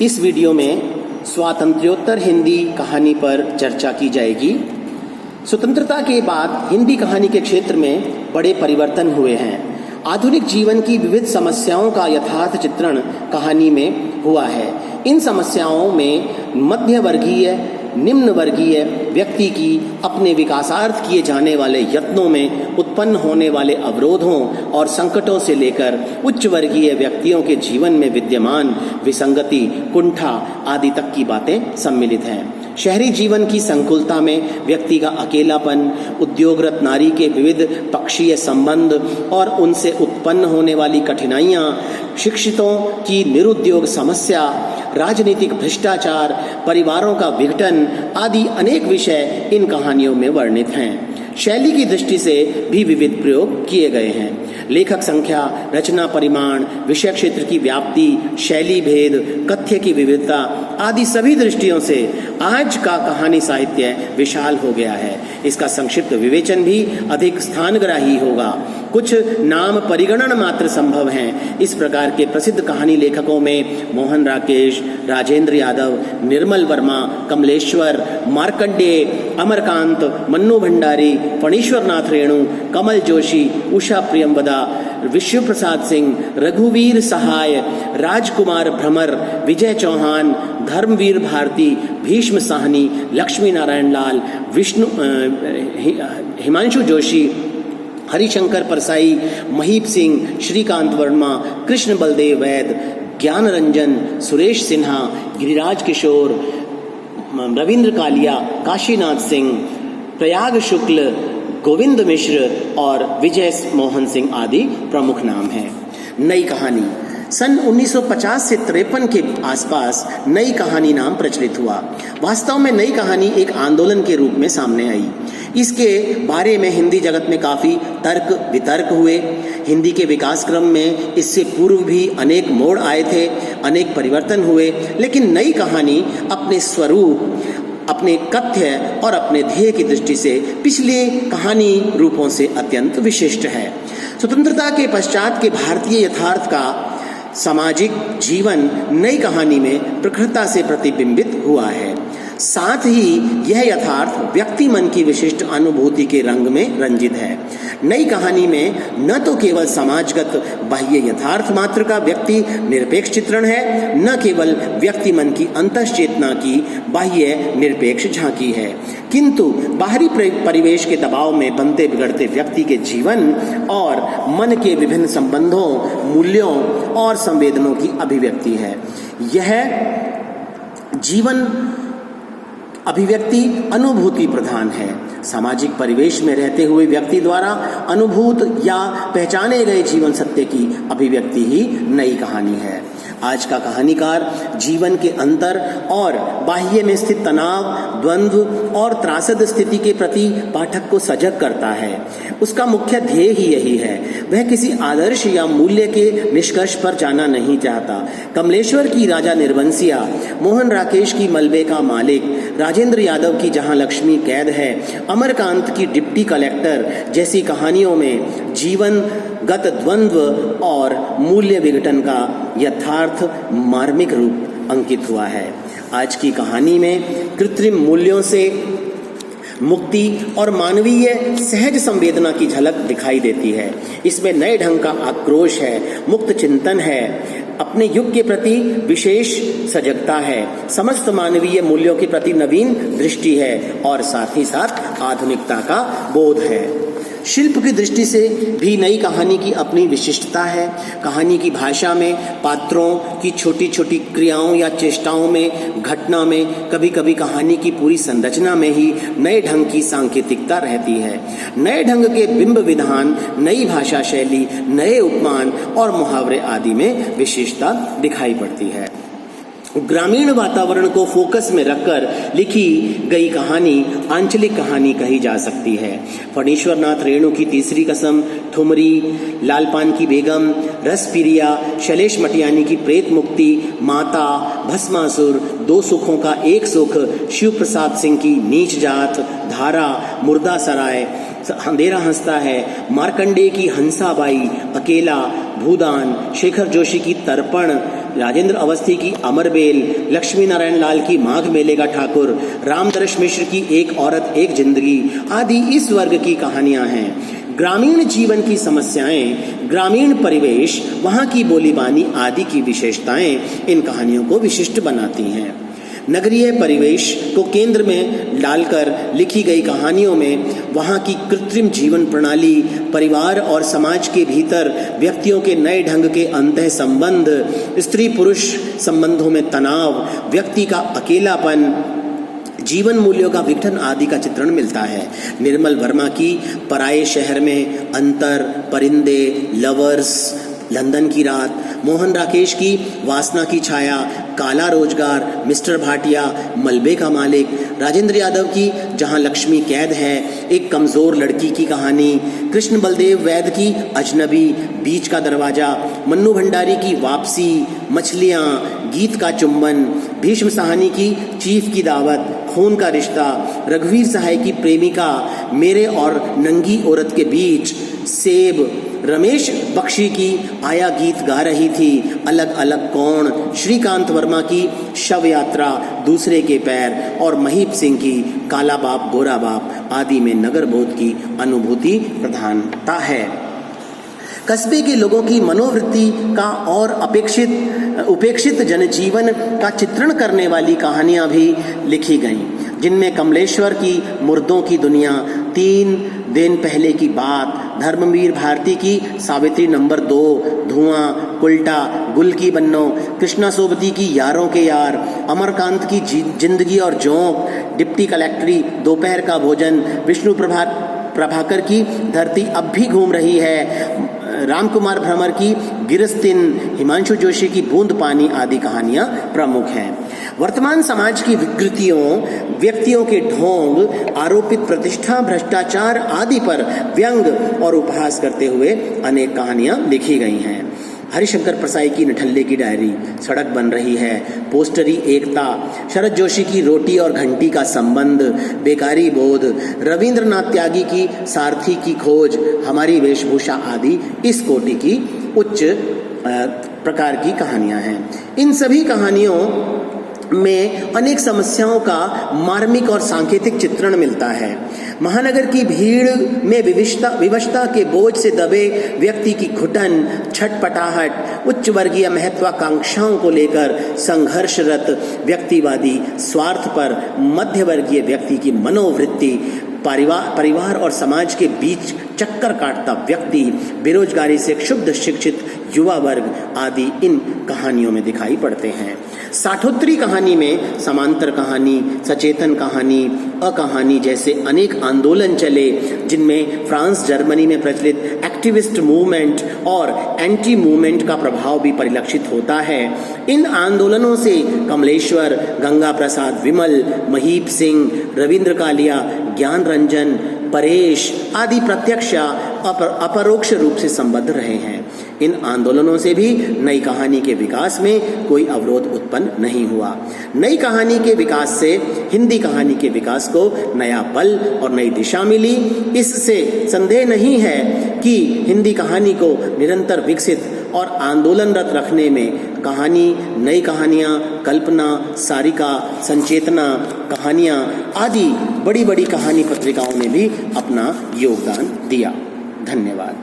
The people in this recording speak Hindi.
इस वीडियो में स्वातंत्र्योत्तर हिंदी कहानी पर चर्चा की जाएगी। स्वतंत्रता के बाद हिंदी कहानी के क्षेत्र में बड़े परिवर्तन हुए हैं। आधुनिक जीवन की विविध समस्याओं का यथार्थ चित्रण कहानी में हुआ है। इन समस्याओं में मध्य वर्गीय, निम्न वर्गीय व्यक्ति की अपने विकासार्थ किए जाने वाले यत्नों में उत्पन्न होने वाले अवरोधों और संकटों से लेकर उच्च वर्गीय व्यक्तियों के जीवन में विद्यमान विसंगति, कुंठा आदि तक की बातें सम्मिलित हैं। शहरी जीवन की संकुलता में व्यक्ति का अकेलापन, उद्योगरत नारी के विविध पक्षीय संबंध और उनसे उत्पन्न होने वाली कठिनाइयाँ, शिक्षितों की निरुद्योग समस्या, राजनीतिक भ्रष्टाचार, परिवारों का विघटन आदि अनेक विषय इन कहानियों में वर्णित हैं। शैली की दृष्टि से भी विविध प्रयोग किए गए हैं। लेखक संख्या, रचना परिमाण, विषय क्षेत्र की व्याप्ति, शैली भेद, कथ्य की विविधता आदि सभी दृष्टियों से आज का कहानी साहित्य विशाल हो गया है। इसका संक्षिप्त विवेचन भी अधिक स्थानग्राही होगा। कुछ नाम परिगणन मात्र संभव हैं। इस प्रकार के प्रसिद्ध कहानी लेखकों में मोहन राकेश, राजेंद्र यादव, निर्मल वर्मा, कमलेश्वर, मार्कंडेय, अमरकांत, मन्नू भंडारी, फणीश्वर नाथ रेणु, कमल जोशी, उषा प्रियंवदा, विश्व प्रसाद सिंह, रघुवीर सहाय, राजकुमार भ्रमर, विजय चौहान, धर्मवीर भारती, भीष्म साहनी, लक्ष्मी नारायण लाल, हिमांशु जोशी, हरिशंकर परसाई, महीप सिंह, श्रीकांत वर्मा, कृष्ण बलदेव वैद, ज्ञान रंजन, सुरेश सिन्हा, गिरिराज किशोर, रविंद्र कालिया, काशीनाथ सिंह, प्रयाग शुक्ल, गोविंद मिश्र और विजय मोहन सिंह आदि प्रमुख नाम हैं। नई कहानी सन 1950 से 53 के आसपास नई कहानी नाम प्रचलित हुआ। वास्तव में नई कहानी एक आंदोलन के रूप में सामने आई। इसके बारे में हिंदी जगत में काफ़ी तर्क वितर्क हुए। हिंदी के विकास क्रम में इससे पूर्व भी अनेक मोड़ आए थे, अनेक परिवर्तन हुए, लेकिन नई कहानी अपने स्वरूप, अपने कथ्य और अपने ध्येय की दृष्टि से पिछले कहानी रूपों से अत्यंत विशिष्ट है। स्वतंत्रता के पश्चात के भारतीय यथार्थ का सामाजिक जीवन नई कहानी में प्रखरता से प्रतिबिंबित हुआ है। साथ ही यह यथार्थ व्यक्ति मन की विशिष्ट अनुभूति के रंग में रंजित है। नई कहानी में न तो केवल समाजगत बाह्य यथार्थ मात्र का व्यक्ति निरपेक्ष चित्रण है, न केवल व्यक्ति मन की अंतश्चेतना की बाह्य निरपेक्ष झांकी है, किंतु बाहरी परिवेश के दबाव में बनते बिगड़ते व्यक्ति के जीवन और मन के विभिन्न संबंधों, मूल्यों और संवेदनों की अभिव्यक्ति है। यह जीवन अभिव्यक्ति अनुभूति प्रधान है। सामाजिक परिवेश में रहते हुए व्यक्ति द्वारा अनुभूत या पहचाने गए जीवन सत्य की अभिव्यक्ति ही नई कहानी है। आज का कहानीकार जीवन के अंतर और बाह्य में स्थित तनाव, द्वंद्व और त्रासद स्थिति के प्रति पाठक को सजग करता है। उसका मुख्य ध्येय ही यही है। वह किसी आदर्श या मूल्य के निष्कर्ष पर जाना नहीं चाहता। कमलेश्वर की राजा निर्वंशिया, मोहन राकेश की मलबे का मालिक, राजेंद्र यादव की जहां लक्ष्मी कैद है, अमरकांत की डिप्टी कलेक्टर जैसी कहानियों में जीवनगत द्वंद्व और मूल्य विघटन का यथार्थ मार्मिक रूप अंकित हुआ है। आज की कहानी में कृत्रिम मूल्यों से मुक्ति और मानवीय सहज संवेदना की झलक दिखाई देती है। इसमें नए ढंग का आक्रोश है, मुक्त चिंतन है, अपने युग के प्रति विशेष सजगता है, समस्त मानवीय मूल्यों के प्रति नवीन दृष्टि है और साथ ही साथ आधुनिकता का बोध है। शिल्प की दृष्टि से भी नई कहानी की अपनी विशिष्टता है। कहानी की भाषा में पात्रों की छोटी छोटी क्रियाओं या चेष्टाओं में, घटना में, कभी कभी कहानी की पूरी संरचना में ही नए ढंग की सांकेतिकता रहती है। नए ढंग के बिंब विधान, नई भाषा शैली, नए उपमान और मुहावरे आदि में विशेषता दिखाई पड़ती है। ग्रामीण वातावरण को फोकस में रखकर लिखी गई कहानी आंचलिक कहानी कही जा सकती है। फणीश्वर नाथ रेणु की तीसरी कसम, ठुमरी, लालपान की बेगम, रसपिरिया, शैलेश मटियानी की प्रेत मुक्ति, माता, भस्मासुर, दो सुखों का एक सुख, शिव प्रसाद सिंह की नीच जात, धारा, मुर्दा सराय, अंधेरा हंसता है, मार्कंडेय की हंसाबाई, अकेला, भूदान, शेखर जोशी की तर्पण, राजेंद्र अवस्थी की अमरबेल, लक्ष्मी नारायण लाल की माघ मेले का ठाकुर, रामदर्श मिश्र की एक औरत एक जिंदगी आदि इस वर्ग की कहानियां हैं। ग्रामीण जीवन की समस्याएं, ग्रामीण परिवेश, वहाँ की बोलीबानी आदि की विशेषताएं इन कहानियों को विशिष्ट बनाती हैं। नगरीय परिवेश को केंद्र में डालकर लिखी गई कहानियों में वहाँ की कृत्रिम जीवन प्रणाली, परिवार और समाज के भीतर व्यक्तियों के नए ढंग के अंतः संबंध, स्त्री पुरुष संबंधों में तनाव, व्यक्ति का अकेलापन, जीवन मूल्यों का विघटन आदि का चित्रण मिलता है। निर्मल वर्मा की पराये शहर में अंतर, परिंदे, लवर्स, लंदन की रात, मोहन राकेश की वासना की छाया, काला रोजगार, मिस्टर भाटिया, मलबे का मालिक, राजेंद्र यादव की जहां लक्ष्मी कैद है, एक कमजोर लड़की की कहानी, कृष्ण बलदेव वैद की अजनबी, बीच का दरवाजा, मन्नू भंडारी की वापसी, मछलियां, गीत का चुंबन, भीष्म साहनी की चीफ की दावत, खून का रिश्ता, रघुवीर सहाय की प्रेमिका, मेरे और नंगी औरत के बीच, सेब, रमेश बख्शी की आया गीत गा रही थी, अलग अलग कौन, श्रीकांत वर्मा की शव यात्रा, दूसरे के पैर और महीप सिंह की काला बाप गोरा बाप आदि में नगर बोध की अनुभूति प्रधानता है। कस्बे के लोगों की मनोवृत्ति का और उपेक्षित जनजीवन का चित्रण करने वाली कहानियां भी लिखी गईं, जिनमें कमलेश्वर की मुर्दों की दुनिया, 3 दिन पहले की बात, धर्मवीर भारती की सावित्री नंबर 2, धुआं, उल्टा, गुल की बन्नो, कृष्णा सोबती की यारों के यार, अमरकांत की जिंदगी और जोंक, डिप्टी कलेक्टरी, दोपहर का भोजन, विष्णु प्रभाकर की धरती अब भी घूम रही है, रामकुमार भ्रमर की गिरस्तिन, हिमांशु जोशी की बूंद पानी आदि कहानियां प्रमुख हैं। वर्तमान समाज की विकृतियों, व्यक्तियों के ढोंग, आरोपित प्रतिष्ठा, भ्रष्टाचार आदि पर व्यंग और उपहास करते हुए अनेक कहानियां लिखी गई हैं। हरिशंकर प्रसाई की निठल्ले की डायरी, सड़क बन रही है, पोस्टरी एकता, शरद जोशी की रोटी और घंटी का संबंध, बेकारी बोध, रविंद्रनाथ त्यागी की सारथी की खोज, हमारी वेशभूषा आदि इस कोटि की उच्च प्रकार की कहानियां हैं। इन सभी कहानियों में अनेक समस्याओं का मार्मिक और सांकेतिक चित्रण मिलता है। महानगर की भीड़ में विवशता के बोझ से दबे व्यक्ति की घुटन, छटपटाहट, उच्च वर्गीय महत्वाकांक्षाओं को लेकर संघर्षरत व्यक्तिवादी स्वार्थ पर मध्य वर्गीय व्यक्ति की मनोवृत्ति, परिवार और समाज के बीच चक्कर काटता व्यक्ति, बेरोजगारी से क्षुब्ध शिक्षित युवा वर्ग आदि इन कहानियों में दिखाई पड़ते हैं। साठोत्तरी कहानी में समांतर कहानी, सचेतन कहानी, अकहानी जैसे अनेक आंदोलन चले, जिनमें फ्रांस जर्मनी में प्रचलित एक्टिविस्ट मूवमेंट और एंटी मूवमेंट का प्रभाव भी परिलक्षित होता है। इन आंदोलनों से कमलेश्वर, गंगा प्रसाद विमल, महीप सिंह, रविंद्र कालिया, ज्ञान रंजन, परेश आदि प्रत्यक्ष अपरोक्ष रूप से संबद्ध रहे हैं। इन आंदोलनों से भी नई कहानी के विकास में कोई अवरोध उत्पन्न नहीं हुआ। नई कहानी के विकास से हिंदी कहानी के विकास को नया बल और नई दिशा मिली। इससे संदेह नहीं है कि हिंदी कहानी को निरंतर विकसित और आंदोलनरत रखने में कहानी, नई कहानियाँ, कल्पना, सारिका, संचेतना कहानियाँ आदि बड़ी बड़ी कहानी पत्रिकाओं ने भी अपना योगदान दिया। धन्यवाद।